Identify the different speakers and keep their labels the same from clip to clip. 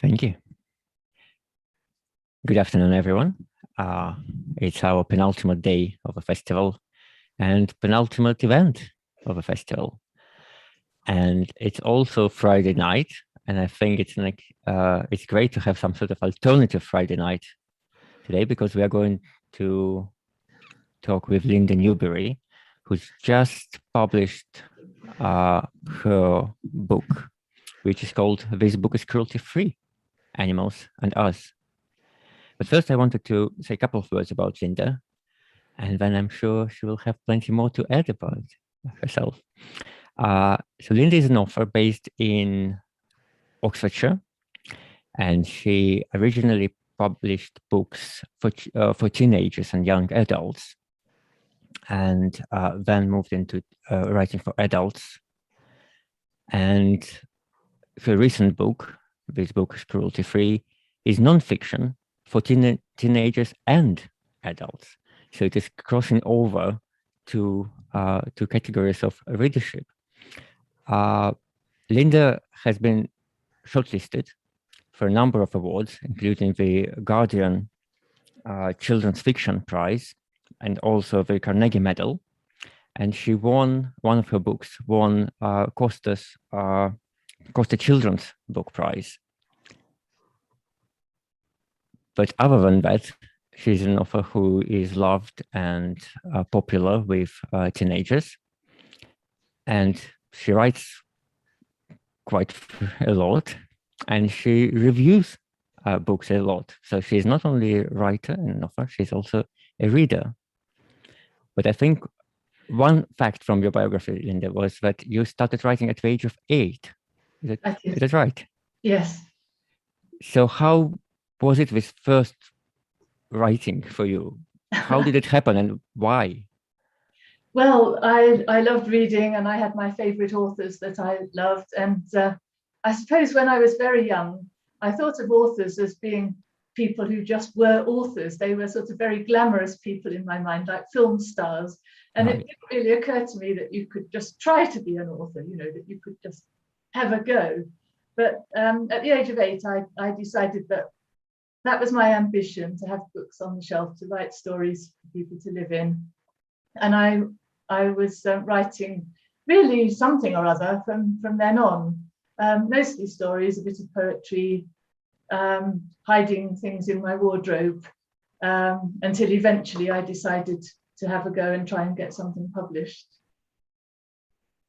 Speaker 1: Thank you. Good afternoon, everyone. It's our penultimate day of a festival and penultimate event of a festival. And it's also Friday night. And I think it's great to have some sort of alternative Friday night today, because we are going to talk with Linda Newbery, who's just published her book, which is called "This Book is Cruelty-Free: Animals and Us." But first, I wanted to say a couple of words about Linda, and then I'm sure she will have plenty more to add about herself. So Linda is an author based in Oxfordshire, and she originally published books for teenagers and young adults, and then moved into writing for adults. And her recent book, "This Book is Cruelty-Free," is nonfiction for teenagers and adults. So it is crossing over to categories of readership. Linda has been shortlisted for a number of awards, including the Guardian Children's Fiction Prize and also the Carnegie Medal. And she won, one of her books won Costa Children's Book Prize. But other than that, she's an author who is loved and popular with teenagers. And she writes quite a lot, and she reviews books a lot. So she's not only a writer and an author, she's also a reader. But I think one fact from your biography, Linda, was that you started writing at the age of 8. Is that right?
Speaker 2: Yes.
Speaker 1: So how was it with first writing for you? How did it happen and why?
Speaker 2: Well, I loved reading, and I had my favorite authors that I loved. And I suppose when I was very young, I thought of authors as being people who just were authors. They were sort of very glamorous people in my mind, like film stars. And It didn't really occur to me that you could just try to be an author, that you could just have a go. But at the age of 8, I decided that was my ambition, to have books on the shelf, to write stories for people to live in. And I was writing really something or other from then on, mostly stories, a bit of poetry, hiding things in my wardrobe, until eventually I decided to have a go and try and get something published.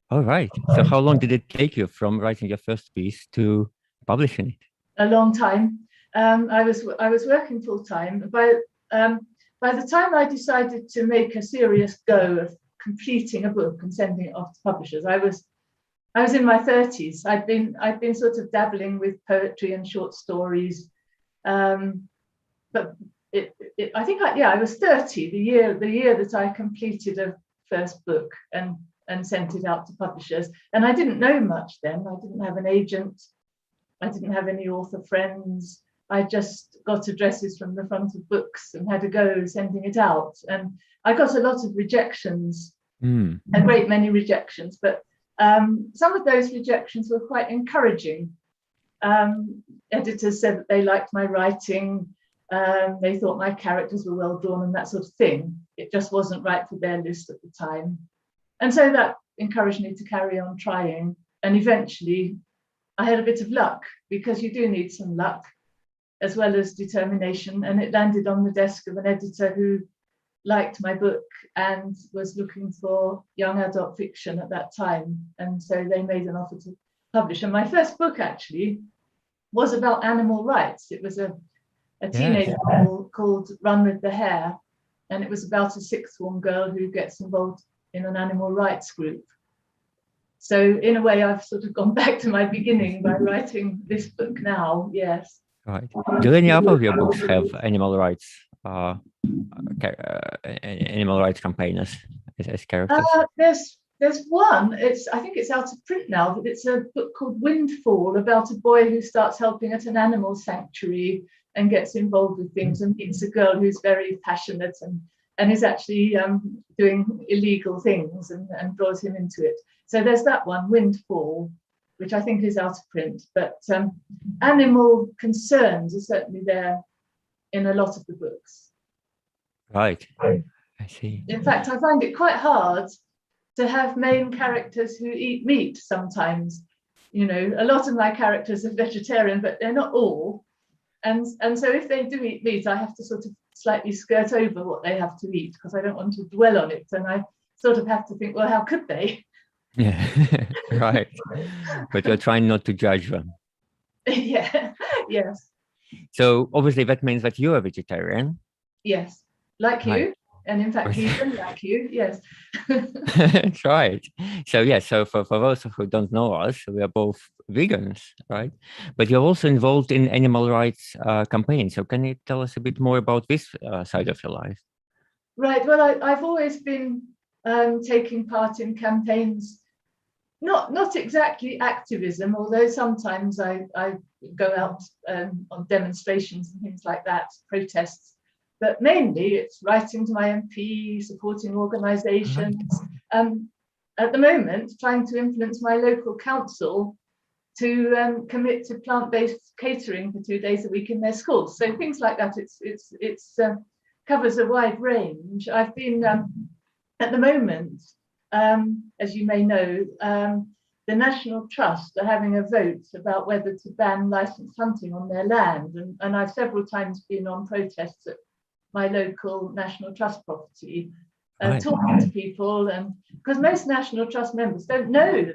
Speaker 1: All right. So how long did it take you from writing your first piece to publishing it?
Speaker 2: A long time. I was working full time. By the time I decided to make a serious go of completing a book and sending it off to publishers, I was in my 30s. I'd been sort of dabbling with poetry and short stories, but I think I was 30 the year that I completed a first book and sent it out to publishers. And I didn't know much then. I didn't have an agent. I didn't have any author friends. I just got addresses from the front of books and had a go sending it out. And I got a lot of rejections, a great many rejections, but some of those rejections were quite encouraging. Editors said that they liked my writing. They thought my characters were well drawn and that sort of thing. It just wasn't right for their list at the time. And so that encouraged me to carry on trying. And eventually I had a bit of luck, because you do need some luck as well as determination. And it landed on the desk of an editor who liked my book and was looking for young adult fiction at that time. And so they made an offer to publish. And my first book actually was about animal rights. It was a teenage novel called Run with the Hare. And it was about a sixth form girl who gets involved in an animal rights group. So in a way, I've sort of gone back to my beginning by writing this book now. Yes.
Speaker 1: Right. Do any other of your books have animal rights campaigners as characters?
Speaker 2: There's one. I think it's out of print now, but it's a book called Windfall, about a boy who starts helping at an animal sanctuary and gets involved with things and meets a girl who's very passionate and is actually doing illegal things and draws him into it. So there's that one, Windfall, which I think is out of print. But animal concerns are certainly there in a lot of the books.
Speaker 1: Right. I see.
Speaker 2: In fact, I find it quite hard to have main characters who eat meat sometimes. You know, a lot of my characters are vegetarian, but they're not all. And so if they do eat meat, I have to sort of slightly skirt over what they have to eat because I don't want to dwell on it. And I sort of have to think, well, how could they?
Speaker 1: Yeah, right. But you're trying not to judge them.
Speaker 2: Yeah, yes.
Speaker 1: So obviously that means that you're a vegetarian.
Speaker 2: Yes, like
Speaker 1: Right.
Speaker 2: you. And in fact, vegan, like you, yes.
Speaker 1: That's right. So yeah, so for those who don't know us, we are both vegans, right? But you're also involved in animal rights campaigns. So can you tell us a bit more about this side of your life?
Speaker 2: Right. Well, I've always been taking part in campaigns, not exactly activism, although sometimes I go out on demonstrations and things like that, protests. But mainly it's writing to my MP, supporting organisations. At the moment, trying to influence my local council to commit to plant-based catering for 2 days a week in their schools. So things like that. It's covers a wide range. I've been at the moment, as you may know, the National Trust are having a vote about whether to ban licensed hunting on their land, and I've several times been on protests at my local National Trust property, talking to people, and because most National Trust members don't know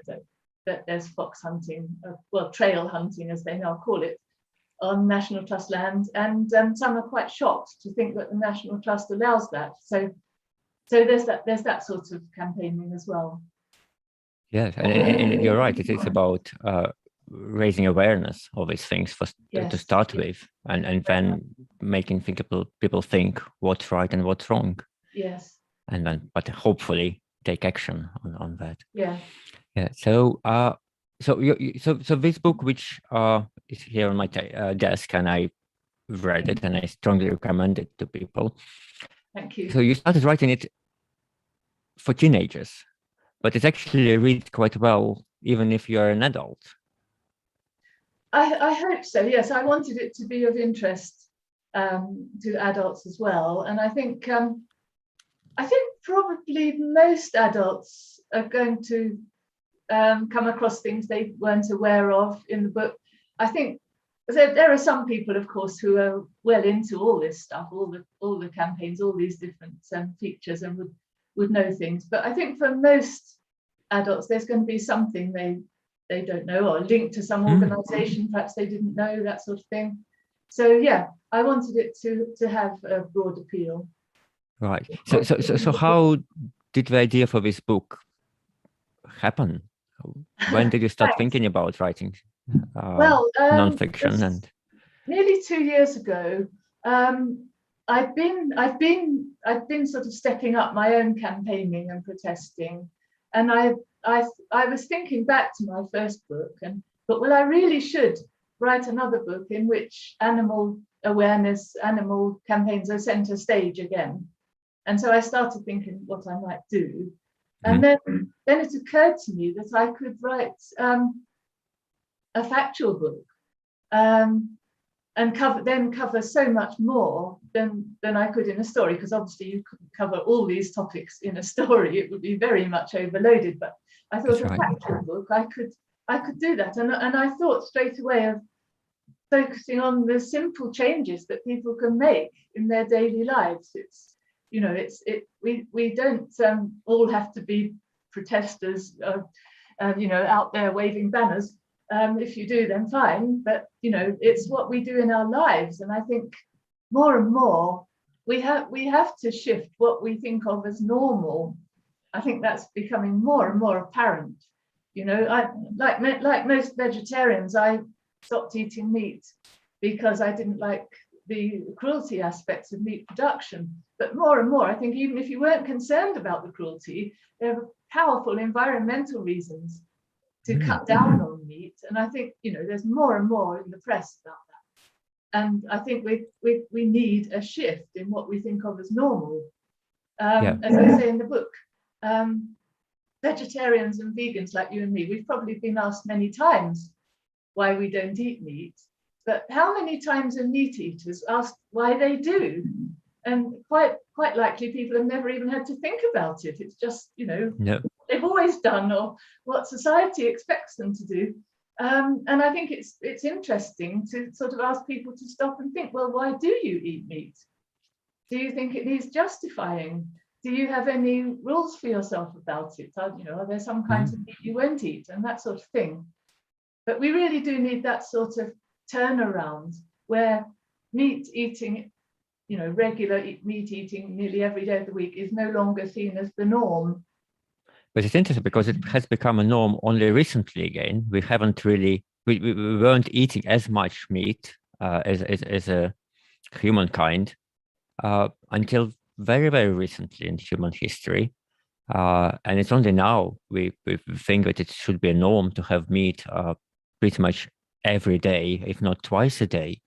Speaker 2: that there's fox hunting, well, trail hunting as they now call it, on National Trust land, and some are quite shocked to think that the National Trust allows that. So there's that sort of campaigning as well.
Speaker 1: Yes, and you're right. It is about raising awareness of these things to start with, and then making people think what's right and what's wrong.
Speaker 2: Yes.
Speaker 1: And then, but hopefully take action on that.
Speaker 2: Yeah.
Speaker 1: Yeah. So so this book, which is here on my desk, and I read it, and I strongly recommend it to people.
Speaker 2: Thank you.
Speaker 1: So you started writing it for teenagers, but it actually reads quite well, even if you're an adult.
Speaker 2: I hope so. Yes, I wanted it to be of interest to adults as well, and I think probably most adults are going to come across things they weren't aware of in the book. I think there are some people, of course, who are well into all this stuff, all the campaigns, all these different features, and would know things. But I think for most adults, there's going to be something they don't know, or linked to some organisation perhaps they didn't know, that sort of thing. So yeah, I wanted it to have a broad appeal.
Speaker 1: Right. So how did the idea for this book happen? When did you start thinking about writing non-fiction? And
Speaker 2: nearly 2 years ago, I've been sort of stepping up my own campaigning and protesting, and I was thinking back to my first book and thought, well, I really should write another book in which animal awareness, animal campaigns are centre stage again. And so I started thinking what I might do. And then it occurred to me that I could write a factual book and cover so much more than I could in a story, because obviously you couldn't cover all these topics in a story. It would be very much overloaded. But I thought a factual book, I could do that. And I thought straight away of focusing on the simple changes that people can make in their daily lives. We don't all have to be protesters, out there waving banners. If you do, then fine. But it's what we do in our lives, and I think more and more we have to shift what we think of as normal. I think that's becoming more and more apparent. I like most vegetarians, I stopped eating meat because I didn't like the cruelty aspects of meat production. But more and more, I think even if you weren't concerned about the cruelty, there are powerful environmental reasons to cut down on meat. And I think, there's more and more in the press about that. And I think we need a shift in what we think of as normal. As I say in the book, vegetarians and vegans like you and me, we've probably been asked many times why we don't eat meat, but how many times are meat eaters asked why they do? And quite likely people have never even had to think about it. It's just, you know,
Speaker 1: No.
Speaker 2: they've always done, or what society expects them to do. And I think it's interesting to sort of ask people to stop and think, well, why do you eat meat? Do you think it needs justifying? Do you have any rules for yourself about it? You know, are there some kinds of meat you won't eat, and that sort of thing? But we really do need that sort of turnaround where meat eating, you know, regular meat eating nearly every day of the week is no longer seen as the norm.
Speaker 1: But it's interesting because it has become a norm only recently again. We haven't really, we weren't eating as much meat as a humankind until very, very recently in human history. And it's only now we think that it should be a norm to have meat pretty much every day, if not twice a day.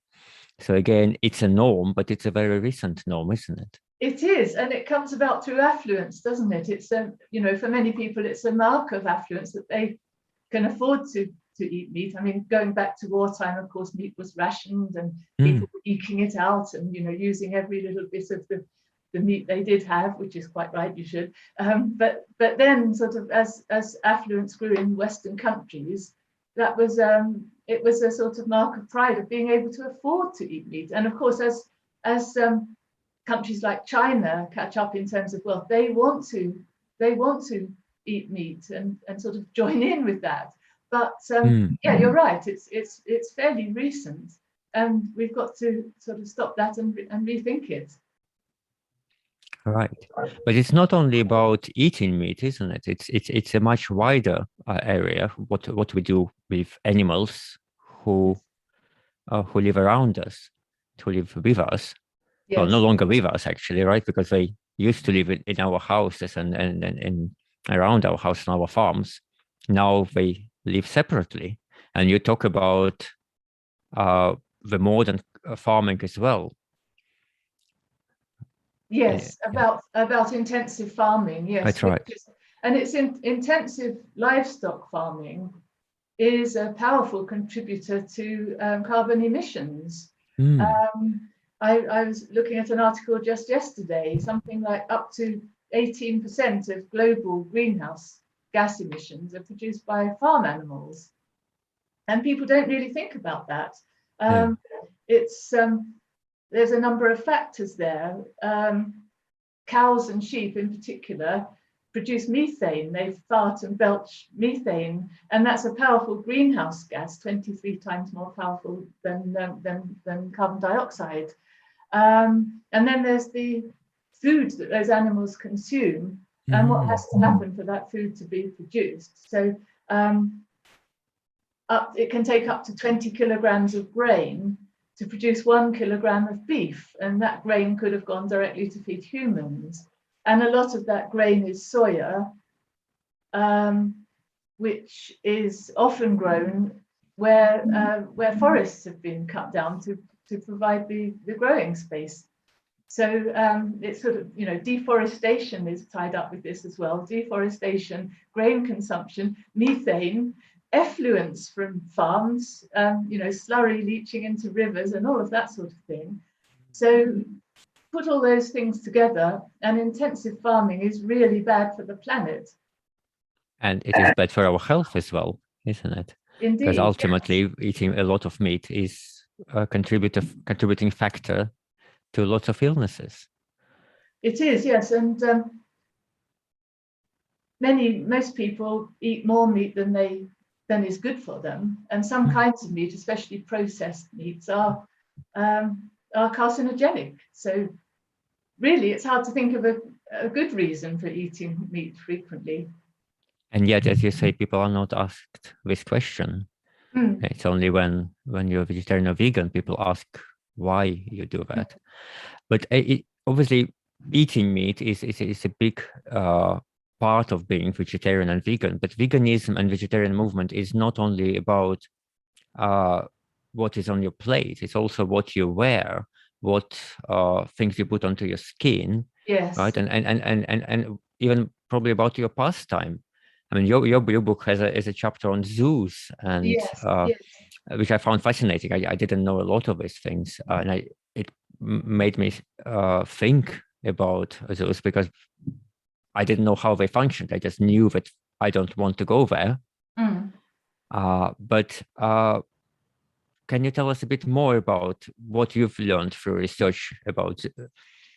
Speaker 1: So again, it's a norm, but it's a very recent norm, isn't it?
Speaker 2: It is, and it comes about through affluence, doesn't it? It's a, you know, for many people, it's a mark of affluence that they can afford to eat meat. I mean, going back to wartime, of course, meat was rationed, and people were eking it out, and you know, using every little bit of the meat they did have, which is quite right, you should. But then, sort of, as affluence grew in Western countries, that was it was a sort of mark of pride of being able to afford to eat meat. And of course, as countries like China catch up in terms of wealth, they want to eat meat and sort of join in with that. But yeah, you're right. It's fairly recent, and we've got to sort of stop that and rethink it.
Speaker 1: Right, but it's not only about eating meat, isn't it? It's a much wider area. What we do with animals who live around us, who live with us.
Speaker 2: Yes.
Speaker 1: Well, no longer with us actually, right? Because they used to live in our houses and around our house and our farms. Now they live separately. And you talk about the modern farming as well.
Speaker 2: Yes, about intensive farming. Yes,
Speaker 1: that's right.
Speaker 2: And it's intensive livestock farming is a powerful contributor to carbon emissions. I was looking at an article just yesterday, something like up to 18% of global greenhouse gas emissions are produced by farm animals. And people don't really think about that. There's a number of factors there. Cows and sheep in particular produce methane. They fart and belch methane, and that's a powerful greenhouse gas, 23 times more powerful than carbon dioxide. And then there's the food that those animals consume and what has to happen for that food to be produced. So it can take up to 20 kilograms of grain to produce 1 kilogram of beef, and that grain could have gone directly to feed humans. And a lot of that grain is soya, which is often grown where forests have been cut down to provide the growing space. So it's sort of, you know, deforestation is tied up with this as well. Deforestation, grain consumption, methane, effluents from farms, you know, slurry leaching into rivers and all of that sort of thing. So put all those things together, and intensive farming is really bad for the planet.
Speaker 1: And it is bad for our health as well, isn't it?
Speaker 2: Indeed.
Speaker 1: Because ultimately, eating a lot of meat is a contributing factor to lots of illnesses.
Speaker 2: It is, yes. And most people eat more meat than is good for them. And some kinds of meat, especially processed meats, are carcinogenic. So really, it's hard to think of a good reason for eating meat frequently.
Speaker 1: And yet, as you say, people are not asked this question. It's only when you're vegetarian or vegan, people ask why you do that. But obviously, eating meat is a big part of being vegetarian and vegan. But veganism and vegetarian movement is not only about what is on your plate, it's also what you wear, what things you put onto your skin,
Speaker 2: yes,
Speaker 1: right? And even probably about your pastime. I mean, your book has a chapter on zoos, and
Speaker 2: Yes, yes.
Speaker 1: which I found fascinating. I didn't know a lot of these things, and it made me think about zoos, because I didn't know how they functioned. I just knew that I don't want to go there.
Speaker 2: Mm.
Speaker 1: But can you tell us a bit more about what you've learned through research about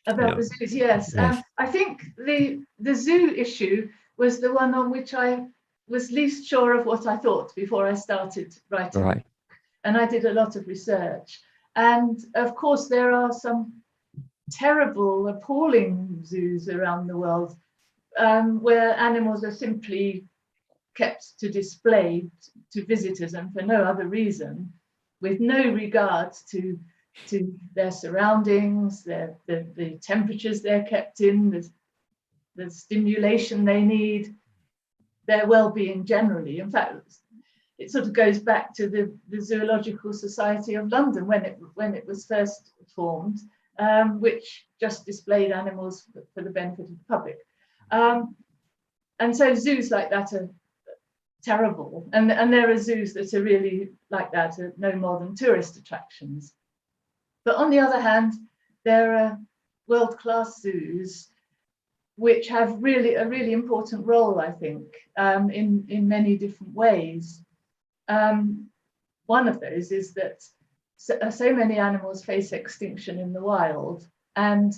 Speaker 2: The zoos? Yes.
Speaker 1: Yes.
Speaker 2: I think the zoo issue was the one on which I was least sure of what I thought before I started writing.
Speaker 1: Right.
Speaker 2: And I did a lot of research. And of course, there are some terrible, appalling zoos around the world where animals are simply kept to display to visitors and for no other reason, with no regard to their surroundings, the temperatures they're kept in, the stimulation they need, their well-being generally. In fact, it sort of goes back to the Zoological Society of London when it was first formed, which just displayed animals for the benefit of the public. And so zoos like that are terrible. And there are zoos that are really like that, are no more than tourist attractions. But on the other hand, there are world-class zoos which have a really important role, I think, in many different ways. One of those is that so many animals face extinction in the wild, and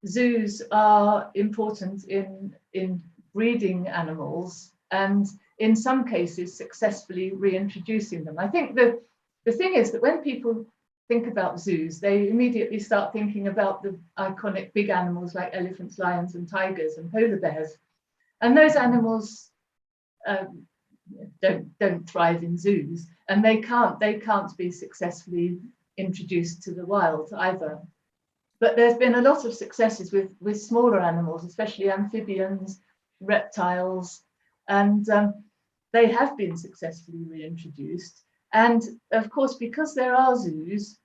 Speaker 2: zoos are important in breeding animals and in some cases successfully reintroducing them. I think the thing is that when people think about zoos, they immediately start thinking about the iconic big animals like elephants, lions, and tigers and polar bears. And those animals don't thrive in zoos, and they can't be successfully introduced to the wild either. But there's been a lot of successes with smaller animals, especially amphibians, reptiles, and they have been successfully reintroduced. And of course, because there are zoos,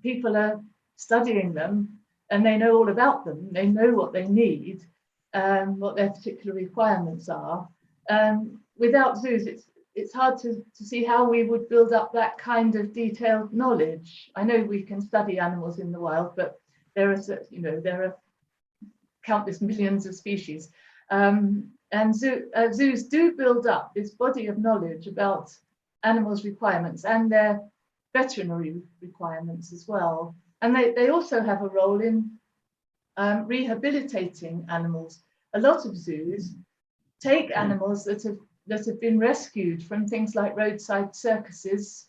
Speaker 2: people are studying them and they know all about them. They know what they need, what their particular requirements are. Without zoos, it's hard to see how we would build up that kind of detailed knowledge. I know we can study animals in the wild, but there are countless millions of species. And zoos do build up this body of knowledge about animals' requirements and their veterinary requirements as well. And they also have a role in rehabilitating animals. A lot of zoos take animals that have been rescued from things like roadside circuses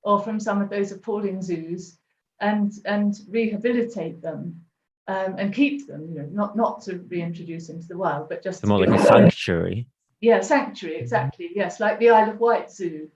Speaker 2: or from some of those appalling zoos and rehabilitate them. And keep them, not to reintroduce into the wild, but just
Speaker 1: more like a sanctuary.
Speaker 2: Yeah, sanctuary, exactly. Yes, like the Isle of Wight Zoo,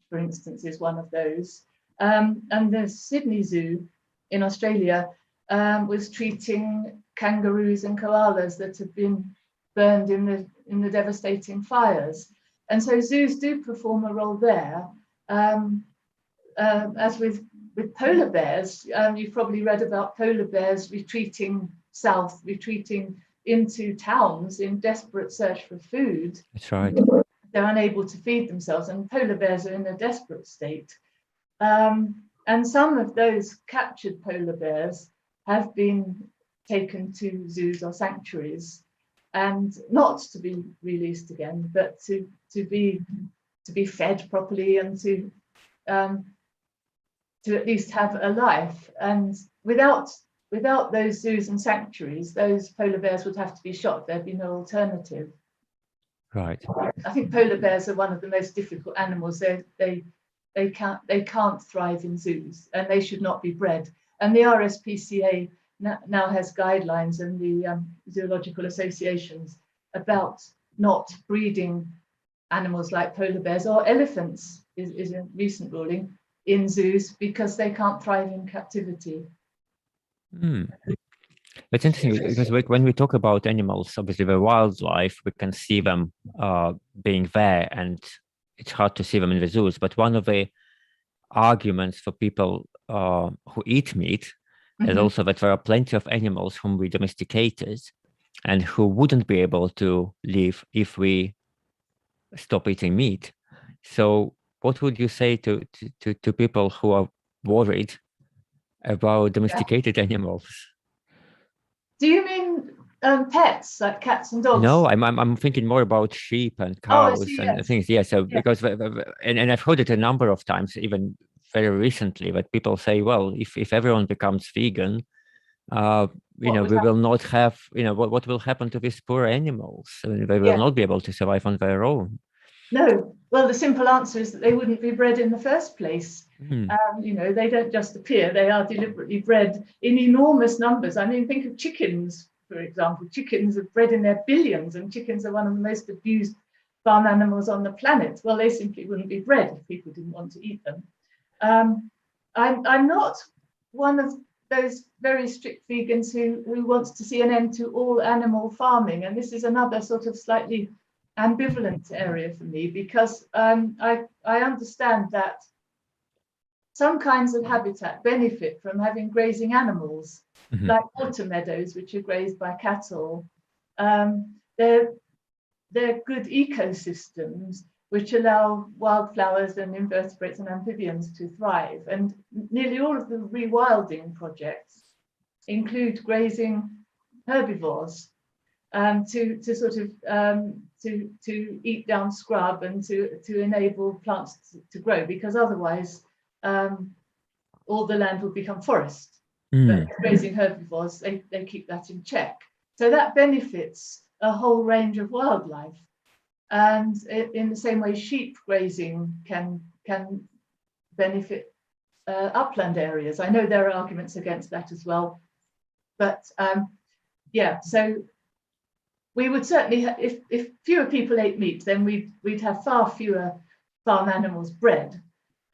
Speaker 2: for instance, is one of those. And the Sydney Zoo in Australia was treating kangaroos and koalas that had been burned in the devastating fires. And so zoos do perform a role there. As with polar bears, you've probably read about polar bears retreating south, retreating into towns in desperate search for food.
Speaker 1: That's right.
Speaker 2: They're unable to feed themselves, and polar bears are in a desperate state. And some of those captured polar bears have been taken to zoos or sanctuaries, and not to be released again, but to be fed properly and to at least have a life. And without those zoos and sanctuaries, those polar bears would have to be shot. There'd be no alternative.
Speaker 1: Right.
Speaker 2: I think polar bears are one of the most difficult animals. They can't thrive in zoos, and they should not be bred. And the RSPCA now has guidelines, and the zoological associations about not breeding animals like polar bears or elephants is a recent ruling in zoos because they can't thrive in captivity.
Speaker 1: It's interesting because when we talk about animals, obviously the wildlife, we can see them being there, and it's hard to see them in the zoos. But one of the arguments for people who eat meat is also that there are plenty of animals whom we domesticated and who wouldn't be able to live if we stop eating meat. So what would you say to people who are worried about domesticated animals?
Speaker 2: Do you mean pets like cats and dogs?
Speaker 1: No, I'm thinking more about sheep and
Speaker 2: Oh, I
Speaker 1: cows
Speaker 2: see.
Speaker 1: and
Speaker 2: Yes.
Speaker 1: things. Yeah, so
Speaker 2: Yeah.
Speaker 1: because and I've heard it a number of times, even very recently, that people say, well, if everyone becomes vegan, we will not have, what will happen to these poor animals? I mean, they will not be able to survive on their own.
Speaker 2: No. Well, the simple answer is that they wouldn't be bred in the first place. They don't just appear. They are deliberately bred in enormous numbers. I mean, think of chickens, for example. Chickens are bred in their billions, and chickens are one of the most abused farm animals on the planet. Well, they simply wouldn't be bred if people didn't want to eat them. I'm not one of those very strict vegans who wants to see an end to all animal farming. And this is another sort of slightly ambivalent area for me, because I understand that some kinds of habitat benefit from having grazing animals, like water meadows, which are grazed by cattle. They're good ecosystems which allow wildflowers and invertebrates and amphibians to thrive. And nearly all of the rewilding projects include grazing herbivores to eat down scrub and to enable plants to grow, because otherwise all the land will become forest. But grazing herbivores, they keep that in check. So that benefits a whole range of wildlife. And in the same way, sheep grazing can benefit upland areas. I know there are arguments against that as well. But so we would certainly, if fewer people ate meat, then we'd have far fewer farm animals bred.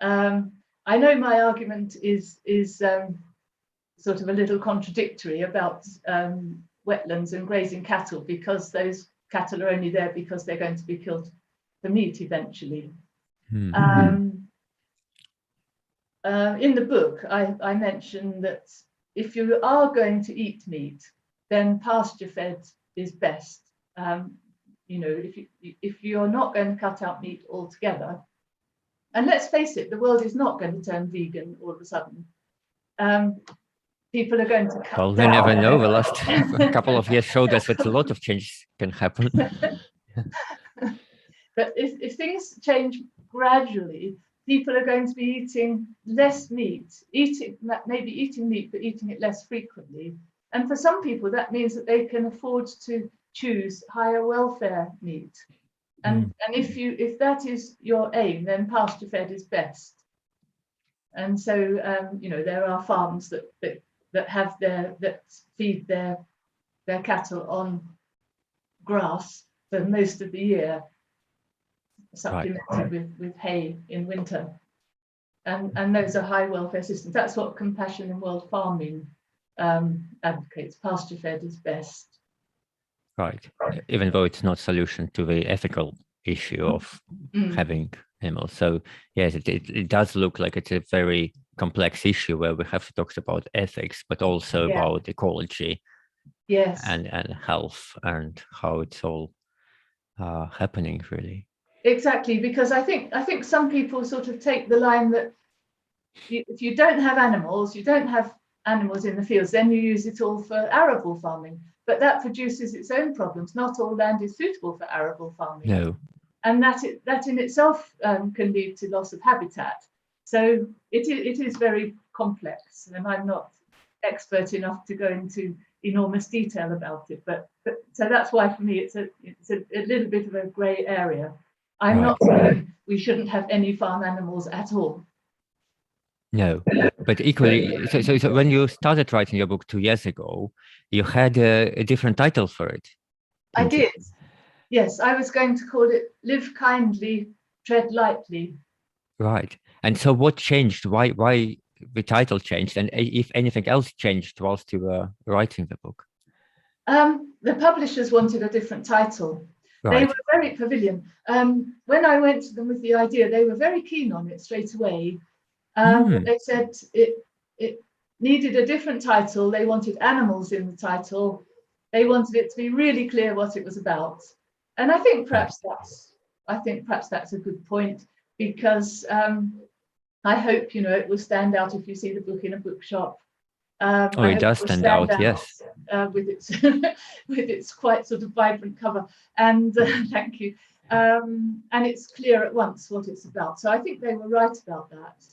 Speaker 2: I know my argument is sort of a little contradictory about wetlands and grazing cattle, because those cattle are only there because they're going to be killed for meat eventually. In the book, I mentioned that if you are going to eat meat, then pasture-fed is best. If you're not going to cut out meat altogether, and let's face it, the world is not going to turn vegan all of a sudden. People are going to cut
Speaker 1: Well, we never know. The last couple of years showed us that a lot of change can happen.
Speaker 2: But if things change gradually, people are going to be eating less meat, maybe eating meat, but eating it less frequently. And for some people, that means that they can afford to choose higher welfare meat. And if that is your aim, then pasture-fed is best. And so there are farms that feed their cattle on grass for most of the year, supplemented with hay in winter. And those are high welfare systems. That's what Compassion in World Farming advocates. Pasture-fed is best.
Speaker 1: Right. Even though it's not a solution to the ethical issue of having animals. So yes, it does look like it's a very complex issue where we have to talk about ethics, but also about ecology, and health, and how it's all happening, really.
Speaker 2: Exactly, because I think some people sort of take the line that if you don't have animals, you don't have animals in the fields, then you use it all for arable farming. But that produces its own problems. Not all land is suitable for arable farming.
Speaker 1: No.
Speaker 2: And that in itself can lead to loss of habitat. So it is very complex, and I'm not expert enough to go into enormous detail about it. But so that's why for me it's a little bit of a grey area. I'm not saying we shouldn't have any farm animals at all.
Speaker 1: No, but equally, so when you started writing your book 2 years ago, you had a different title for it.
Speaker 2: I did. Yes, I was going to call it Live Kindly, Tread Lightly. Right.
Speaker 1: And so what changed? Why the title changed? And if anything else changed whilst you were writing the book?
Speaker 2: The publishers wanted a different title.
Speaker 1: Right.
Speaker 2: They were very Pavilion. When I went to them with the idea, they were very keen on it straight away. They said it needed a different title. They wanted animals in the title. they wanted it to be really clear what it was about. And I think perhaps that's a good point, because I hope, you know, it will stand out if you see the book in a bookshop.
Speaker 1: Oh, it does stand out, yes.
Speaker 2: With its with its quite sort of vibrant cover, and thank you. And it's clear at once what it's about. So I think they were right about that.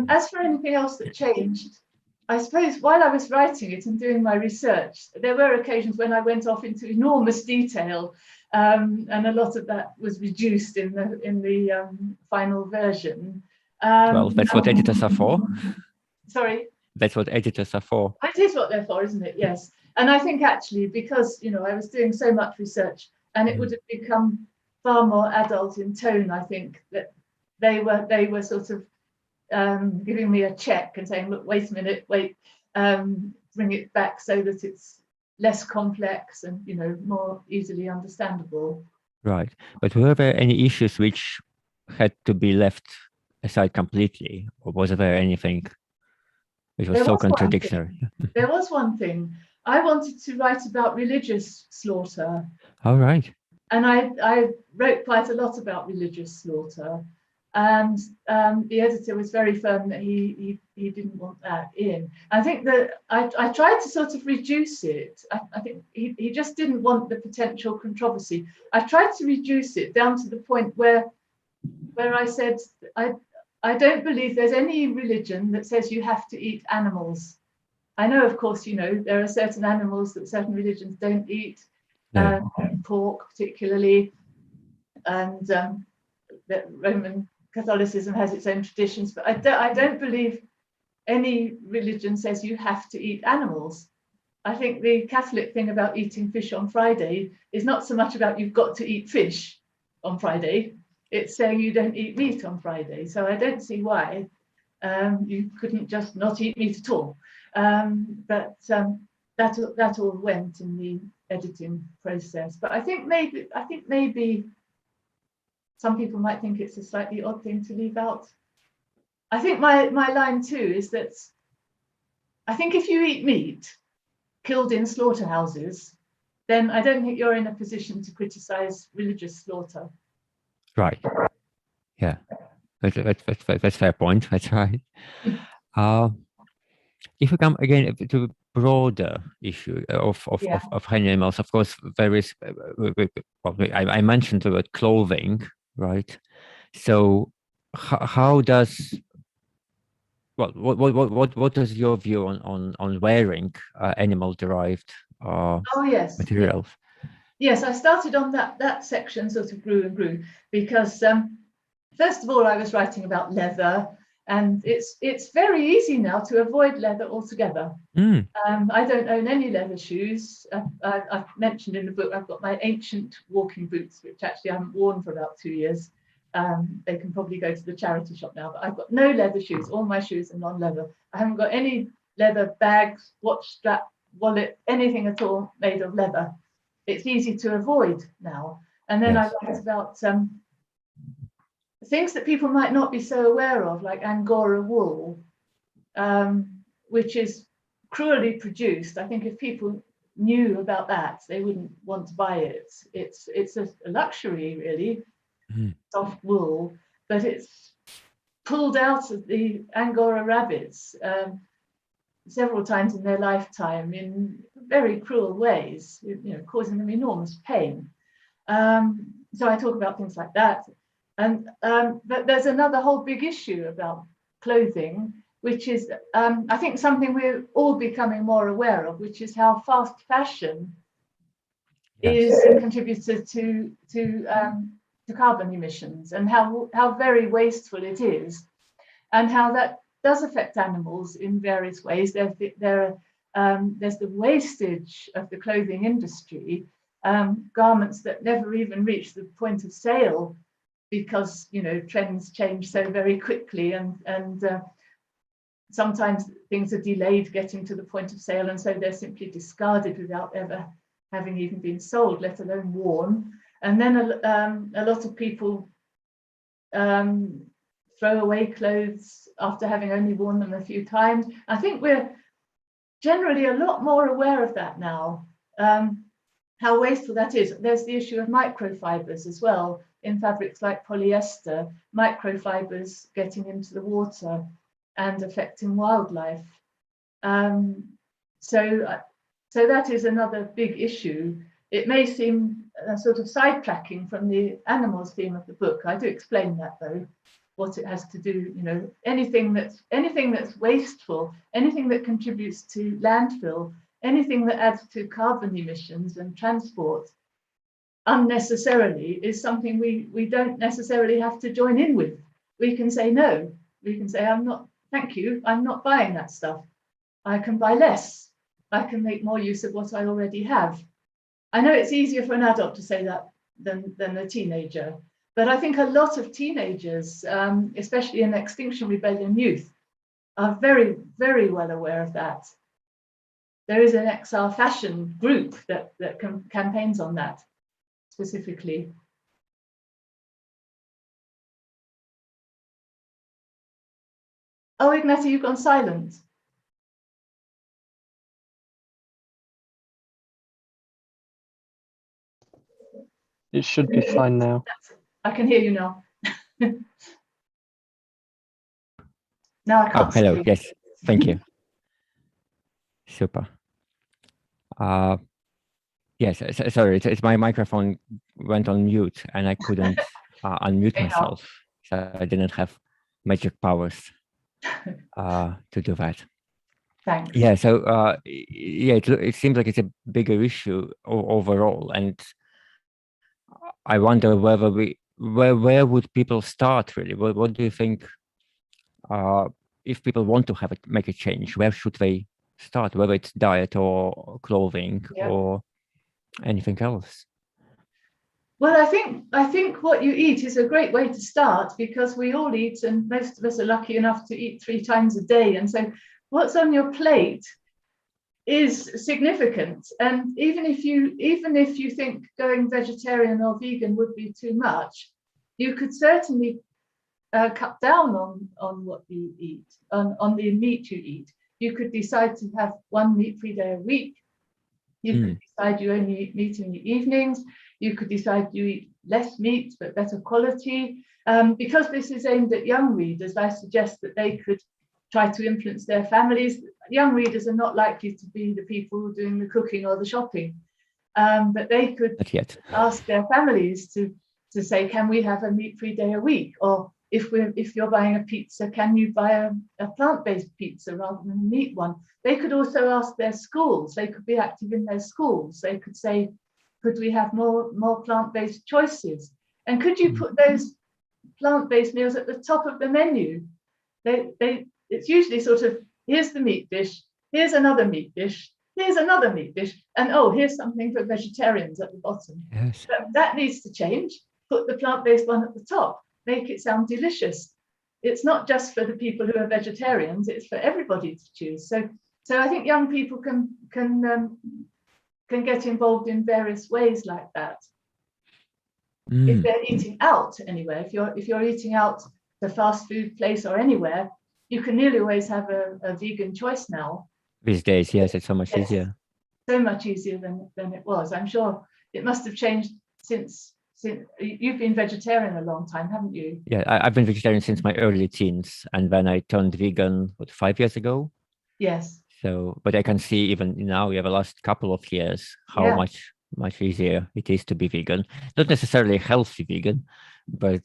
Speaker 2: As for anything else that changed, I suppose while I was writing it and doing my research, there were occasions when I went off into enormous detail, and a lot of that was reduced in the final version.
Speaker 1: Well, that's what editors are for.
Speaker 2: Sorry?
Speaker 1: That's what editors are for.
Speaker 2: It is what they're for, isn't it? Yes. And I think actually, because, you know, I was doing so much research and it would have become far more adult in tone, I think that they were sort of giving me a check and saying, look, wait a minute, wait, bring it back so that it's less complex and, you know, more easily understandable.
Speaker 1: Right. But were there any issues which had to be left aside completely, or was there anything which was so contradictory?
Speaker 2: There was one thing. I wanted to write about religious slaughter.
Speaker 1: All right.
Speaker 2: And I wrote quite a lot about religious slaughter. And the editor was very firm that he didn't want that in. I think that I tried to sort of reduce it. I think he just didn't want the potential controversy. I tried to reduce it down to the point where I said, I don't believe there's any religion that says you have to eat animals. I know, of course, you know, there are certain animals that certain religions don't eat, pork particularly, and that Roman Catholicism has its own traditions, but I don't believe any religion says you have to eat animals. I think the Catholic thing about eating fish on Friday is not so much about you've got to eat fish on Friday. It's saying you don't eat meat on Friday. So I don't see why you couldn't just not eat meat at all. But that all went in the editing process. But I think maybe some people might think it's a slightly odd thing to leave out. I think my line too is that I think if you eat meat killed in slaughterhouses, then I don't think you're in a position to criticize religious slaughter.
Speaker 1: Right. Yeah. That's a fair point. That's right. If we come again to the broader issue of animals, of course, there is. I mentioned the word clothing, right? So, how does what is your view on wearing animal-derived materials?
Speaker 2: Yes, I started on that section, sort of grew and grew, because first of all, I was writing about leather, and it's very easy now to avoid leather altogether. I don't own any leather shoes. I've mentioned in the book I've got my ancient walking boots, which actually I haven't worn for about 2 years. They can probably go to the charity shop now, but I've got no leather shoes. All my shoes are non-leather. I haven't got any leather bags, watch strap, wallet, anything at all made of leather. It's easy to avoid now. And then I write about things that people might not be so aware of, like Angora wool, which is cruelly produced. I think if people knew about that, they wouldn't want to buy it. It's a luxury, really, soft wool, but it's pulled out of the Angora rabbits several times in their lifetime in very cruel ways, you know, causing them enormous pain. So I talk about things like that. And but there's another whole big issue about clothing, which is I think something we're all becoming more aware of, which is how fast fashion is a contributor to carbon emissions, and how very wasteful it is, and how that does affect animals in various ways. There's the wastage of the clothing industry, garments that never even reach the point of sale, because, you know, trends change so very quickly, and sometimes things are delayed getting to the point of sale, and so they're simply discarded without ever having even been sold, let alone worn. And then a lot of people throw away clothes after having only worn them a few times. I think we're generally a lot more aware of that now. how wasteful that is. There's the issue of microfibers as well in fabrics like polyester, microfibers getting into the water and affecting wildlife. So that is another big issue. It may seem a sort of sidetracking from the animals theme of the book. I do explain that though, what it has to do, you know, anything that's wasteful, anything that contributes to landfill, anything that adds to carbon emissions and transport unnecessarily is something we don't necessarily have to join in with. We can say no. We can say, I'm not, thank you, I'm not buying that stuff. I can buy less. I can make more use of what I already have. I know it's easier for an adult to say that than a teenager, but I think a lot of teenagers, especially in Extinction Rebellion youth, are very, very well aware of that. There is an XR fashion group that campaigns on that specifically. Oh, Ignaty, you've gone silent.
Speaker 3: It should be fine now.
Speaker 2: I can hear you now. Now I can't.
Speaker 1: Oh, hello.
Speaker 2: See.
Speaker 1: Yes, thank you. Super. Yes, sorry, it's my microphone went on mute and I couldn't unmute myself. So I didn't have magic powers to do that.
Speaker 2: Thanks.
Speaker 1: Yeah, so yeah, it seems like it's a bigger issue overall, and I wonder whether where would people start really? What do you think? If people want to make a change, where should they start? Whether it's diet or clothing or anything else?
Speaker 2: Well, I think what you eat is a great way to start, because we all eat, and most of us are lucky enough to eat 3 times a day. And so what's on your plate is significant. And even if you think going vegetarian or vegan would be too much, you could certainly cut down on what you eat, on the meat you eat. You could decide to have 1 meat-free day a week. You could decide you only eat meat in the evenings. You could decide you eat less meat, but better quality. Because this is aimed at young readers, I suggest that they could try to influence their families. Young readers are not likely to be the people who are doing the cooking or the shopping, but they could ask their families to say, can we have a meat-free day a week? Or if you're buying a pizza, can you buy a plant-based pizza rather than a meat one? They could also ask their schools. They could be active in their schools. They could say, could we have more plant-based choices? And could you put those plant-based meals at the top of the menu? It's usually sort of, here's the meat dish, here's another meat dish, here's another meat dish, and oh, here's something for vegetarians at the bottom.
Speaker 1: Yes.
Speaker 2: That needs to change. Put the plant-based one at the top. Make it sound delicious. It's not just for the people who are vegetarians, it's for everybody to choose. So I think young people can get involved in various ways like that. If they're eating out anywhere, if you're eating out the fast food place or anywhere, you can nearly always have a vegan choice now.
Speaker 1: These days, yes, it's so much easier.
Speaker 2: So much easier than it was. I'm sure it must have changed since you've been vegetarian a long time, haven't you?
Speaker 1: Yeah, I've been vegetarian since my early teens, and then I turned vegan 5 years ago.
Speaker 2: Yes.
Speaker 1: So, but I can see even now, the last couple of years, how much easier it is to be vegan. Not necessarily healthy vegan, but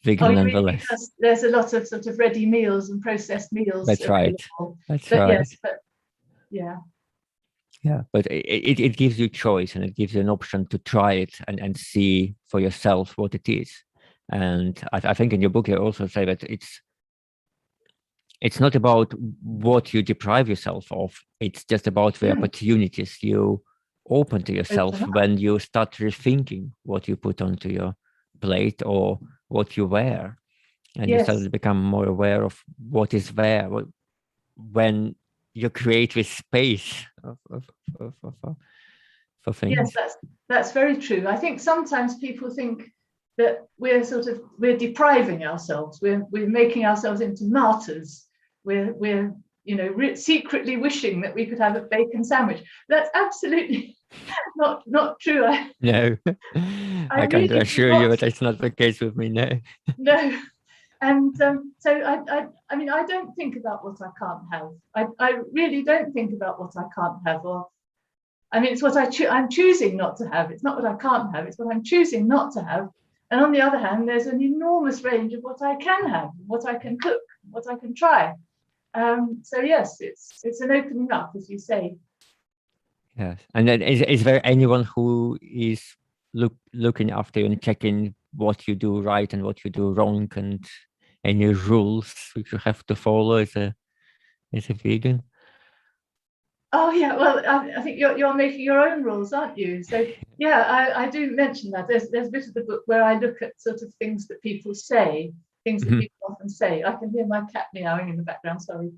Speaker 1: vegan nonetheless.
Speaker 2: Because there's a lot of sort of ready meals and processed meals.
Speaker 1: That's right. That's right.
Speaker 2: Yes, but yeah.
Speaker 1: Yeah, but it gives you choice, and it gives you an option to try it and see for yourself what it is. And I think in your book you also say that it's not about what you deprive yourself of. It's just about the opportunities you open to yourself when you start rethinking what you put onto your plate or what you wear, and you start to become more aware of what is there when you create this space for things.
Speaker 2: Yes, that's very true. I think sometimes people think that we're depriving ourselves. We're making ourselves into martyrs. We're secretly wishing that we could have a bacon sandwich. That's absolutely Not true.
Speaker 1: No,
Speaker 2: I
Speaker 1: I can
Speaker 2: really do
Speaker 1: assure you
Speaker 2: not.
Speaker 1: that's not the case with me. No.
Speaker 2: No. And so I mean, I don't think about what I can't have. I really don't think about what I can't have. Or, I mean, it's what I'm choosing not to have. It's not what I can't have. It's what I'm choosing not to have. And on the other hand, there's an enormous range of what I can have, what I can cook, what I can try. So yes, it's an opening up, as you say.
Speaker 1: Yes, and then is there anyone who is looking after you and checking what you do right and what you do wrong, and any rules which you have to follow as a vegan?
Speaker 2: Oh yeah, well, I think you're making your own rules, aren't you? So yeah, I do mention that. There's a bit of the book where I look at sort of things that people say, things that people often say. I can hear my cat meowing in the background. Sorry,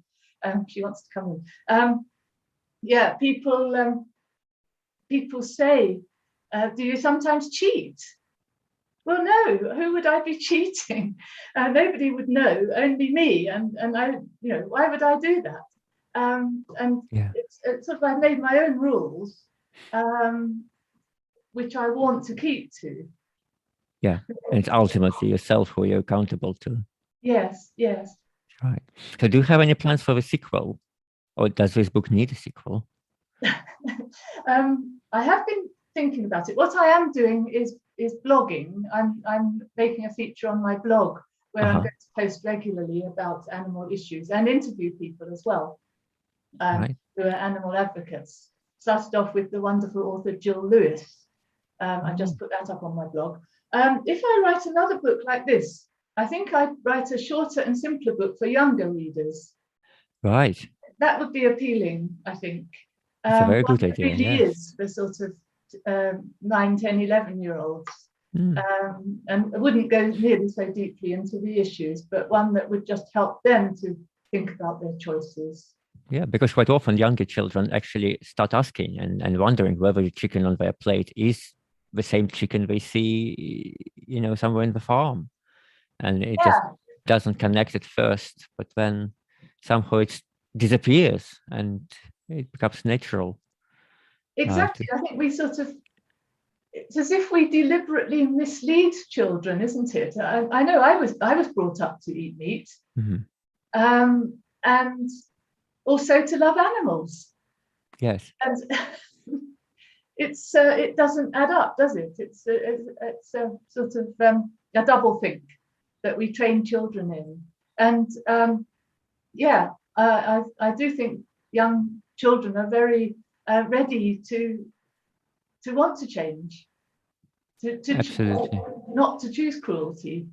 Speaker 2: she wants to come in. Yeah, people say, do you sometimes cheat? Well, no, who would I be cheating? Nobody would know, only me. And I, why would I do that? And
Speaker 1: Yeah,
Speaker 2: it's sort of, I've made my own rules, which I want to keep to.
Speaker 1: yeah, and it's ultimately yourself who you're accountable to.
Speaker 2: Yes, yes.
Speaker 1: Right. So, do you have any plans for the sequel, or does this book need a sequel?
Speaker 2: I have been thinking about it. What I am doing is blogging. I'm making a feature on my blog where I'm going to post regularly about animal issues and interview people as well,
Speaker 1: Right.
Speaker 2: who are animal advocates. Started off with the wonderful author Jill Lewis. I just put that up on my blog. If I write another book like this, I think I'd write a shorter and simpler book for younger readers.
Speaker 1: Right.
Speaker 2: That would be appealing, I think.
Speaker 1: It's a very good idea.
Speaker 2: It really
Speaker 1: Yes.
Speaker 2: is for sort of 9, 10, 11-year-olds.
Speaker 1: Mm.
Speaker 2: And it wouldn't go nearly so deeply into the issues, but one that would just help them to think about their choices.
Speaker 1: Yeah, because quite often younger children actually start asking and wondering whether the chicken on their plate is the same chicken they see, somewhere in the farm. And it just doesn't connect at first, but then somehow it disappears and it becomes natural.
Speaker 2: Exactly. I think we sort of, it's as if we deliberately mislead children, isn't it? I know I was brought up to eat meat, and also to love animals.
Speaker 1: Yes.
Speaker 2: And it doesn't add up, does it? It's a sort of a double think that we train children in. And I do think young children are very ready to want to change,
Speaker 1: Absolutely.
Speaker 2: not to choose cruelty.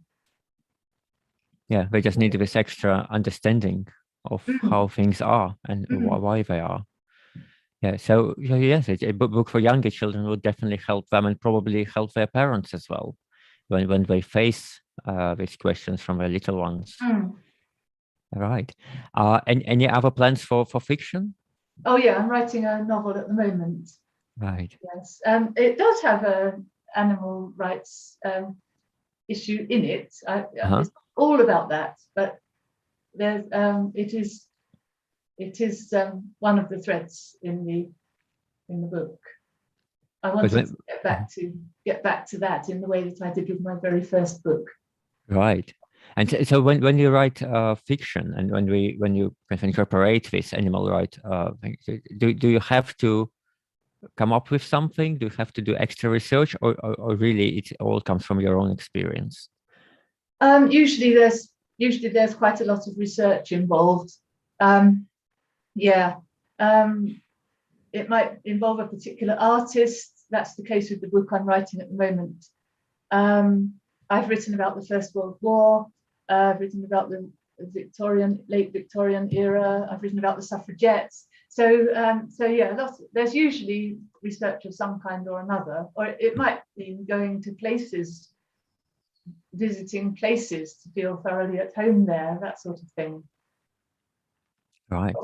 Speaker 1: Yeah, they just need this extra understanding of how things are and why they are. Yeah, so yes, a book for younger children would definitely help them and probably help their parents as well when they face these questions from their little ones. Right. And any other plans for fiction?
Speaker 2: Oh yeah, I'm writing a novel at the moment.
Speaker 1: Right.
Speaker 2: Yes, it does have a animal rights issue in it. It's all about that, but there's it is one of the threads in the book. I wanted to get back to that in the way that I did with my very first book.
Speaker 1: Right. And so when you write fiction and when you incorporate this animal right, do you have to come up with something? Do you have to do extra research, or really it all comes from your own experience?
Speaker 2: Usually there's quite a lot of research involved. It might involve a particular artist. That's the case with the book I'm writing at the moment. I've written about the First World War. I've written about the late Victorian era. I've written about the suffragettes. So there's usually research of some kind or another, or it might mean going to places, visiting places to feel thoroughly at home there, that sort of thing.
Speaker 1: Right.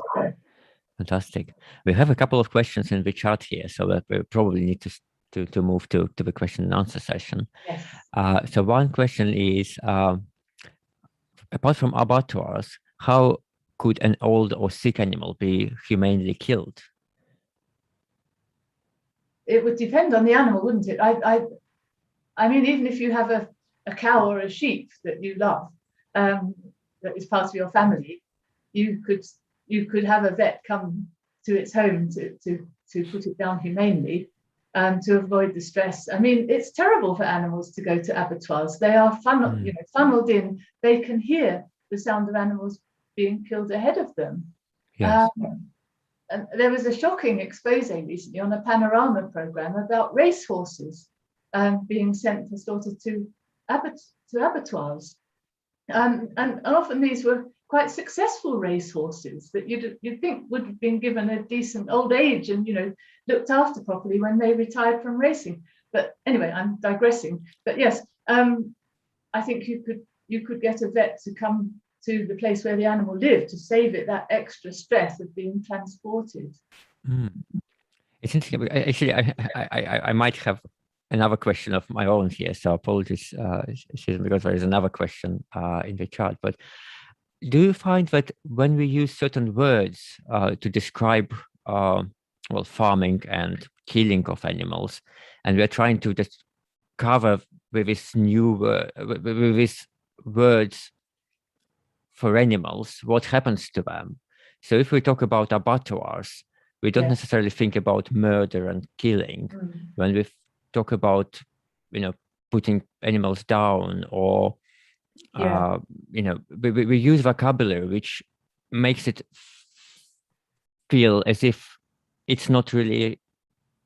Speaker 1: Fantastic. We have a couple of questions in the chat here, so that we probably need to move to the question and answer session.
Speaker 2: Yes.
Speaker 1: So one question is, apart from abattoirs, how could an old or sick animal be humanely killed?
Speaker 2: it would depend on the animal, wouldn't it? I mean, even if you have a cow or a sheep that you love, that is part of your family, you could have a vet come to its home to put it down humanely, to avoid the stress. I mean, it's terrible for animals to go to abattoirs. They are funneled in. They can hear the sound of animals being killed ahead of them.
Speaker 1: Yes.
Speaker 2: And there was a shocking expose recently on a Panorama program about racehorses being sent for slaughter to abattoirs. And often these were quite successful racehorses that you'd think would have been given a decent old age and, you know, looked after properly when they retired from racing. But anyway, I'm digressing. But yes, I think you could get a vet to come to the place where the animal lived to save it that extra stress of being transported.
Speaker 1: It's interesting. Actually, I might have another question of my own here, so apologies, Susan, because there is another question in the chat. But do you find that when we use certain words to describe, well, farming and killing of animals, and we're trying to just cover with this with these words for animals, what happens to them? So if we talk about abattoirs, we don't necessarily think about murder and killing. When we talk about, you know, putting animals down, or you know, we use vocabulary which makes it feel as if it's not really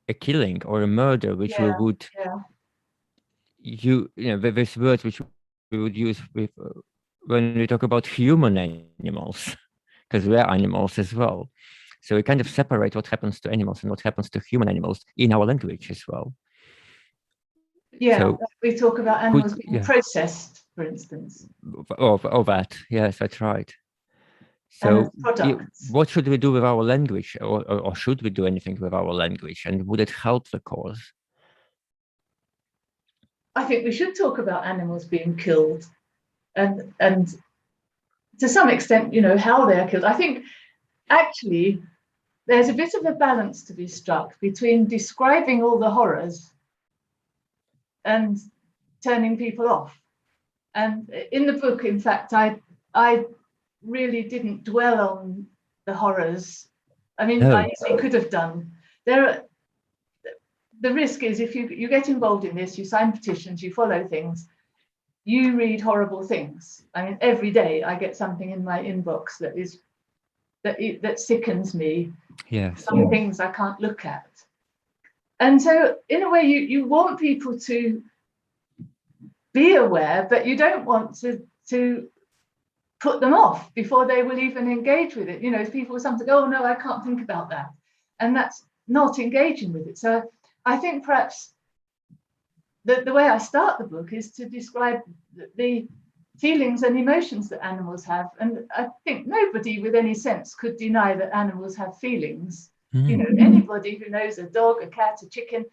Speaker 1: a killing or a murder, which we would you know, there's words which we would use with when we talk about human animals, because we're animals as well. So we kind of separate what happens to animals and what happens to human animals in our language as well.
Speaker 2: Yeah, so we talk about animals being processed, for instance.
Speaker 1: Oh, that, yes, that's right. So what should we do with our language, or should we do anything with our language, and would it help the cause?
Speaker 2: I think we should talk about animals being killed, and to some extent, you know, how they are killed. I think actually there's a bit of a balance to be struck between describing all the horrors and turning people off. And in the book, in fact, I really didn't dwell on the horrors. I mean, I easily could have done. The risk is if you get involved in this, you sign petitions, you follow things, you read horrible things. I mean, every day I get something in my inbox that sickens me.
Speaker 1: Yes.
Speaker 2: Some things I can't look at. And so in a way you want people to be aware, but you don't want to put them off before they will even engage with it. You know, people sometimes go, oh no, I can't think about that. And that's not engaging with it. So I think perhaps the way I start the book is to describe the feelings and emotions that animals have. And I think nobody with any sense could deny that animals have feelings. You know, anybody who knows a dog, a cat, a chicken,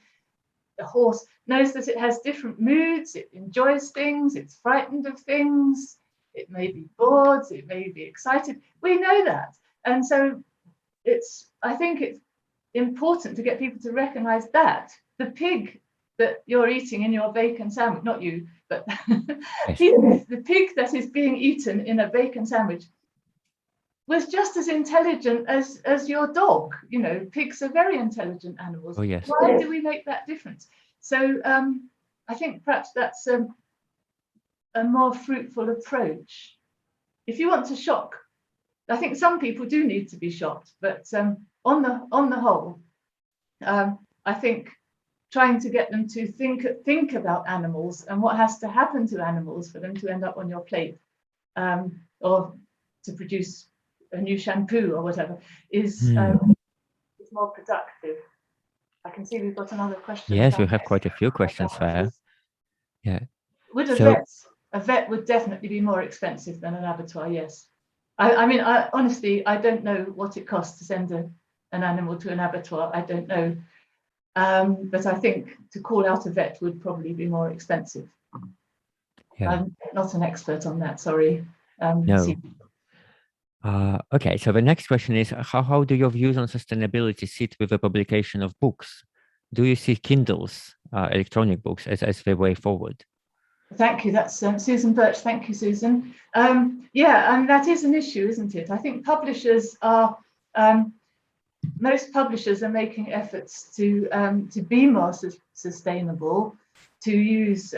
Speaker 2: a horse knows that it has different moods. It enjoys things, it's frightened of things, it may be bored, it may be excited. We know that. And so I think it's important to get people to recognize that the pig that you're eating in your bacon sandwich, not you, but the pig that is being eaten in a bacon sandwich was just as intelligent as your dog. You know, pigs are very intelligent animals.
Speaker 1: Oh, yes.
Speaker 2: Why do we make that difference? So I think perhaps that's a more fruitful approach. If you want to shock, I think some people do need to be shocked, but on the whole, I think trying to get them to think about animals and what has to happen to animals for them to end up on your plate, or to produce a new shampoo or whatever, is more productive. I can see we've got another question.
Speaker 1: Yes, we have quite a few questions there. Yeah.
Speaker 2: Would a vet would definitely be more expensive than an abattoir, yes. I mean, honestly, I don't know what it costs to send an animal to an abattoir. I don't know. But I think to call out a vet would probably be more expensive.
Speaker 1: Yeah.
Speaker 2: I'm not an expert on that, sorry.
Speaker 1: No. Okay, so the next question is, how do your views on sustainability sit with the publication of books? do you see Kindles, electronic books, as the way forward?
Speaker 2: Thank you. That's Susan Birch. Thank you, Susan. Yeah, and that is an issue, isn't it? I think publishers are, most publishers are making efforts to be more sustainable, to use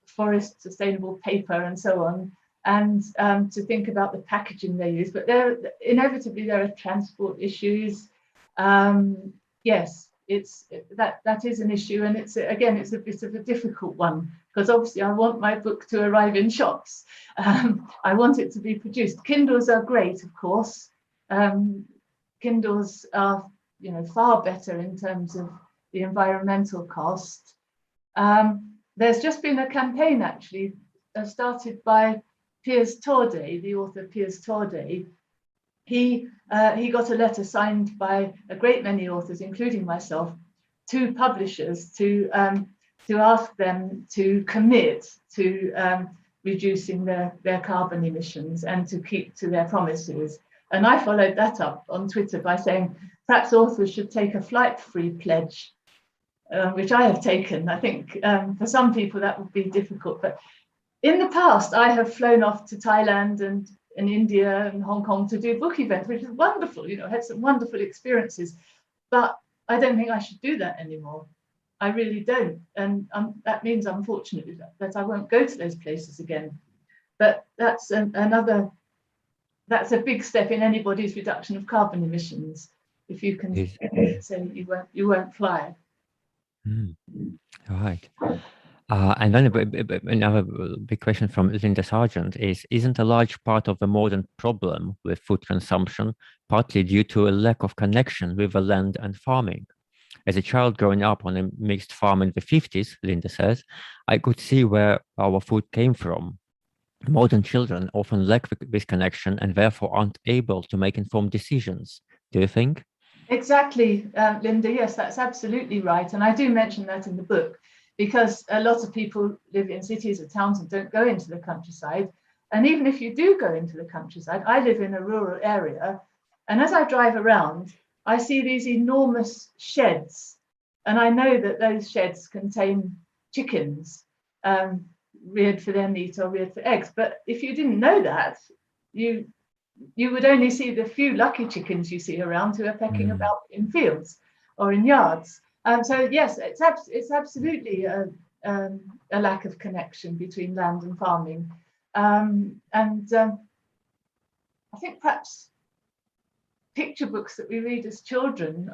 Speaker 2: forest sustainable paper and so on, and to think about the packaging they use. But inevitably there are transport issues. Yes, that is an issue, and it's a bit of a difficult one, because obviously I want my book to arrive in shops. I want it to be produced. Kindles are great, of course. Kindles are, far better in terms of the environmental cost. There's just been a campaign actually started by Piers Torday, the author Piers Torday. He got a letter signed by a great many authors, including myself, to publishers to ask them to commit to reducing their carbon emissions and to keep to their promises. And I followed that up on Twitter by saying perhaps authors should take a flight-free pledge, which I have taken. I think for some people that would be difficult, but in the past I have flown off to Thailand and in India and Hong Kong to do book events, which is wonderful, had some wonderful experiences, but I don't think I should do that anymore. I really don't. And that means, unfortunately, that I won't go to those places again. But that's that's a big step in anybody's reduction of carbon emissions, if you can say you won't fly.
Speaker 1: All right. And then another big question from Linda Sargent is, isn't a large part of the modern problem with food consumption partly due to a lack of connection with the land and farming? As a child growing up on a mixed farm in the 50s, Linda says, I could see where our food came from. Modern children often lack this connection and therefore aren't able to make informed decisions. Do you think?
Speaker 2: Exactly, Linda. Yes, that's absolutely right. And I do mention that in the book, because a lot of people live in cities or towns and don't go into the countryside. And even if you do go into the countryside, I live in a rural area, and as I drive around, I see these enormous sheds, and I know that those sheds contain chickens reared for their meat or reared for eggs. But if you didn't know that, you would only see the few lucky chickens you see around who are pecking about in fields or in yards. So yes, it's absolutely a lack of connection between land and farming, and I think perhaps picture books that we read as children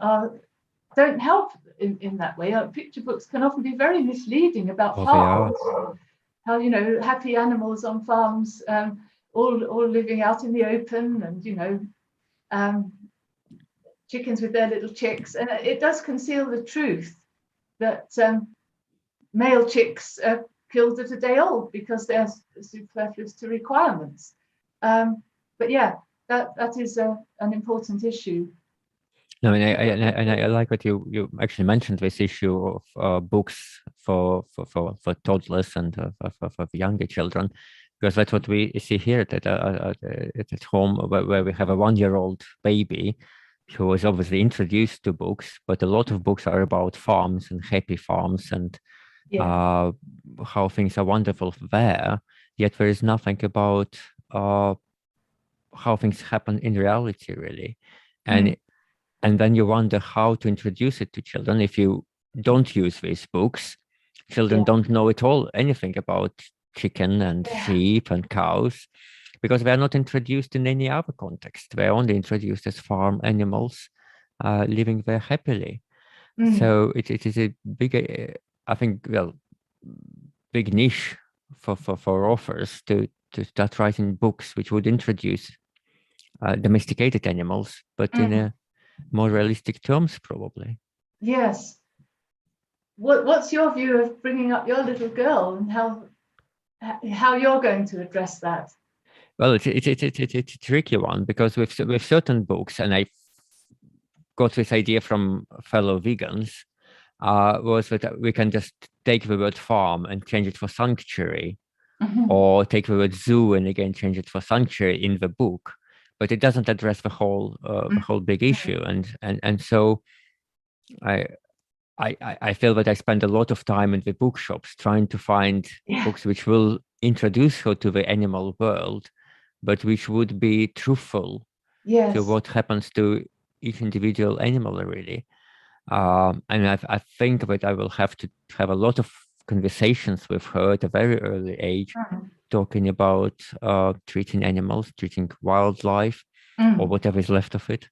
Speaker 2: don't help in that way. Picture books can often be very misleading about farms, how happy animals on farms, all living out in the open, and chickens with their little chicks, and it does conceal the truth that male chicks are killed at a day old because they're superfluous to requirements. But yeah, that is an important issue.
Speaker 1: No, and I like what you actually mentioned, this issue of books for toddlers and for younger children, because that's what we see here at home, where we have a 1-year-old baby who was obviously introduced to books, but a lot of books are about farms and happy farms and how things are wonderful there, yet there is nothing about how things happen in reality, really. And then you wonder how to introduce it to children. If you don't use these books, children don't know at all anything about chicken and sheep and cows, because they are not introduced in any other context. They are only introduced as farm animals living there happily. So it is a big, I think, big niche for authors to start writing books which would introduce domesticated animals, but in a more realistic terms, probably.
Speaker 2: Yes. What's your view of bringing up your little girl and how you're going to address that?
Speaker 1: Well, it's a tricky one, because with certain books, and I got this idea from fellow vegans, was that we can just take the word farm and change it for sanctuary, or take the word zoo and again change it for sanctuary in the book, but it doesn't address the whole big issue. And so I feel that I spend a lot of time in the bookshops trying to find books which will introduce her to the animal world, but which would be truthful to what happens to each individual animal, really. And I think that I will have to have a lot of conversations with her at a very early age, talking about treating animals, treating wildlife, or whatever is left of it.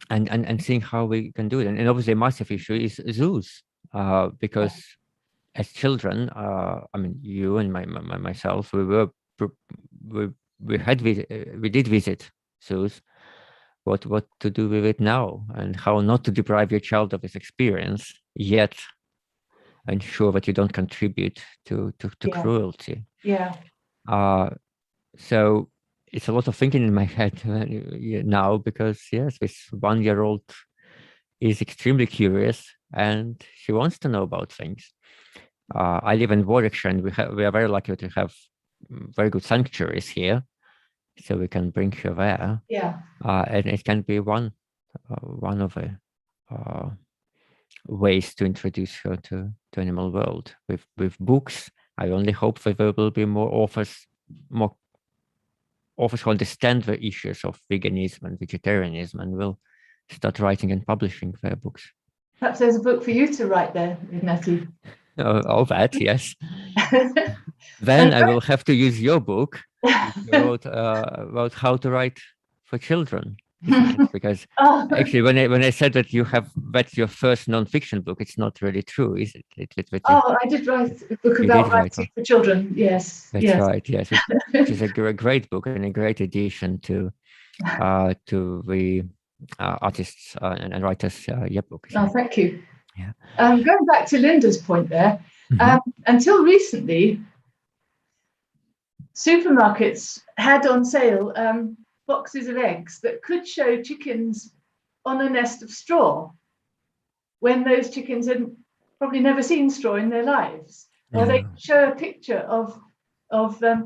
Speaker 1: And seeing how we can do it. And obviously a massive issue is zoos, because as children, I mean, you and myself, we did visit zoos. What to do with it now, and how not to deprive your child of this experience, yet ensure that you don't contribute to cruelty. So it's a lot of thinking in my head now, because yes, this 1-year-old is extremely curious and she wants to know about things. I live in Warwickshire, and we are very lucky to have very good sanctuaries here, so we can bring her there. And it can be one of the ways to introduce her to animal world with books. I only hope that there will be more authors who understand the issues of veganism and vegetarianism, and will start writing and publishing their books.
Speaker 2: Perhaps there's a book for you to write there, Ignaty.
Speaker 1: All that, yes. Then I will have to use your book about how to write for children. Because actually, when I said that that's your first non-fiction book, it's not really true, is it?
Speaker 2: I did write a book about writing for children. Yes,
Speaker 1: that's right. Yes, which is a great book and a great addition to the artists and writers yearbook.
Speaker 2: Oh, thank you. Going back to Linda's point there, until recently, supermarkets had on sale boxes of eggs that could show chickens on a nest of straw, when those chickens had probably never seen straw in their lives. Or they could show a picture of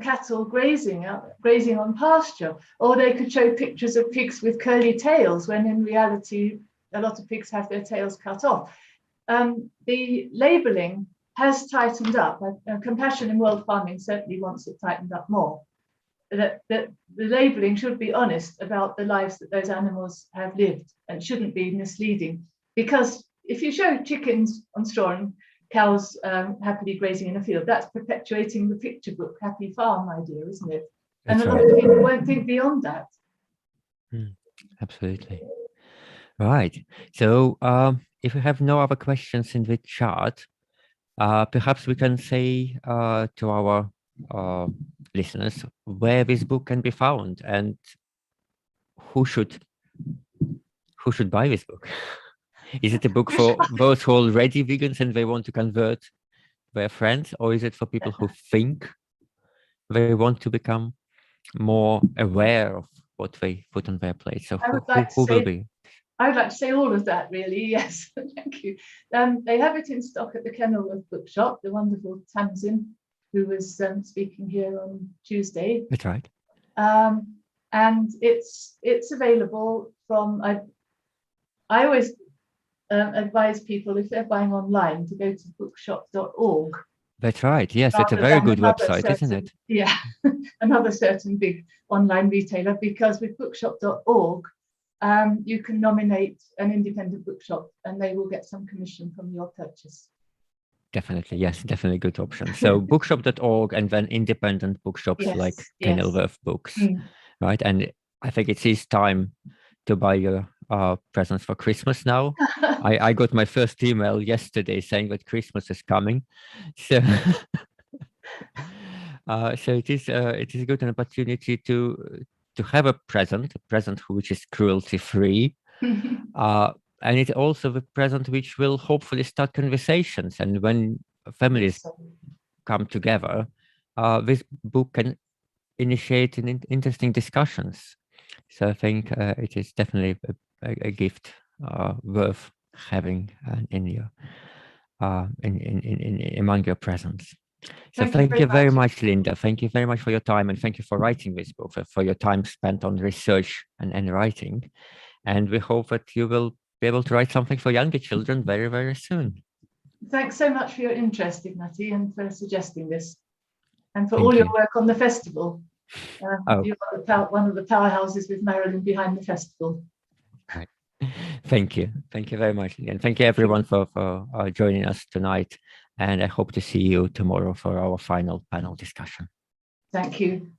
Speaker 2: cattle grazing on pasture, or they could show pictures of pigs with curly tails, when in reality a lot of pigs have their tails cut off. The labelling has tightened up. Compassion in World Farming certainly wants it tightened up more. That the labelling should be honest about the lives that those animals have lived, and shouldn't be misleading. Because if you show chickens on straw and cows happily grazing in a field, that's perpetuating the picture book happy farm idea, isn't it? And a lot of people won't think beyond that.
Speaker 1: Absolutely. Right. So if we have no other questions in the chat, perhaps we can say to our listeners where this book can be found, and who should buy this book. Is it a book for those who are already vegans and they want to convert their friends, or is it for people who think they want to become more aware of what they put on their plate? So who will be?
Speaker 2: I would like to say all of that, really. Yes, thank you. They have it in stock at the Kenilworth Bookshop. The wonderful Tamsin, who was speaking here on Tuesday.
Speaker 1: That's right.
Speaker 2: And it's available from. I always advise people, if they're buying online, to go to bookshop.org.
Speaker 1: That's right. Yes, it's a very good website, isn't it?
Speaker 2: Yeah, another certain big online retailer, because with bookshop.org, you can nominate an independent bookshop and they will get some commission from your purchase.
Speaker 1: Definitely, yes, definitely good option. So bookshop.org, and then independent bookshops like Kenilworth Books, right? And I think it is time to buy your presents for Christmas now. I got my first email yesterday saying that Christmas is coming, so so it is a good opportunity to have a present which is cruelty-free, and it's also the present which will hopefully start conversations. And when families come together, this book can initiate interesting discussions. So I think it is definitely a gift worth having in your among your presents. So thank you very much, Linda. Thank you very much for your time, and thank you for writing this book, for your time spent on research and writing. And we hope that you will be able to write something for younger children very, very soon.
Speaker 2: Thanks so much for your interest, Ignaty, and for suggesting this, and for
Speaker 1: Thank
Speaker 2: all your
Speaker 1: you.
Speaker 2: work on the festival.
Speaker 1: Oh.
Speaker 2: You are one of the powerhouses with Marilyn behind the festival.
Speaker 1: Thank you. Thank you very much. And thank you everyone for joining us tonight. And I hope to see you tomorrow for our final panel discussion.
Speaker 2: Thank you.